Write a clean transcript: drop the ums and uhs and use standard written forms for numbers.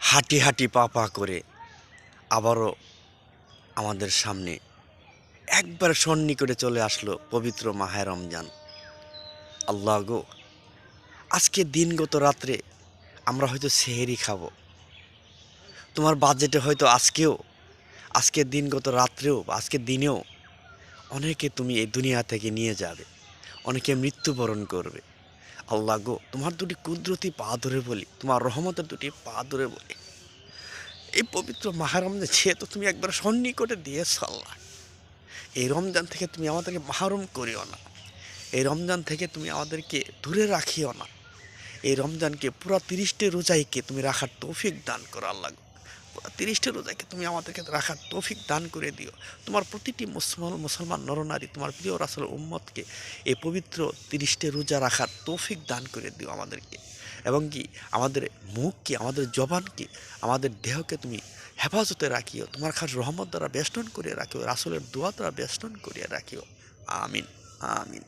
হাঁটি হাঁটি পা পা করে আবারও আমাদের সামনে একবার সন্নিকটে চলে আসলো পবিত্র মাহে রমজান। আল্লাহ গো, আজকে দিনগত রাত্রে আমরা হয়তো সেহেরি খাবো। তোমার বাজেটে হয়তো আজকের দিনগত রাত্রেও আজকের দিনেও অনেকে তুমি এই দুনিয়া থেকে নিয়ে যাবে, অনেকে মৃত্যুবরণ করবে। আল্লাহ গো, তোমার দুটি কুদরতি পা ধরে বলি, তোমার রহমতের দুটি পা ধরে বলি, এই পবিত্র মাহে রমজান যেহেতু তুমি একবার সন্নিকটে দিয়েছ আল্লাহ, এই রমজান থেকে তুমি আমাদেরকে মাহরুম করিও না। এই রমজান থেকে তুমি আমাদেরকে দূরে রাখিও না। এই রমজানকে পুরো 30টি রোজাইকে তুমি রাখার তৌফিক দান করো আল্লাহ। পুরো 30টি রোজাকে তুমি আমাদেরকে রাখার তৌফিক দান করে দিও। তোমার প্রতিটি মুসলমান নরনারী তোমার প্রিয় রাসূল উম্মতকে এই পবিত্র 30টি রোজা রাখার তৌফিক দান করে দিও আমাদেরকে। এবং কি আমাদের মুখকে, আমাদের জবানকে, আমাদের দেহকে তুমি হেফাজতে রাখিও, তোমার খাস রহমত দ্বারা বেষ্টন করিয়া রাখিও, রাসূলের দোয়া দ্বারা বেষ্টন করিয়া রাখিও। আমিন, আমিন।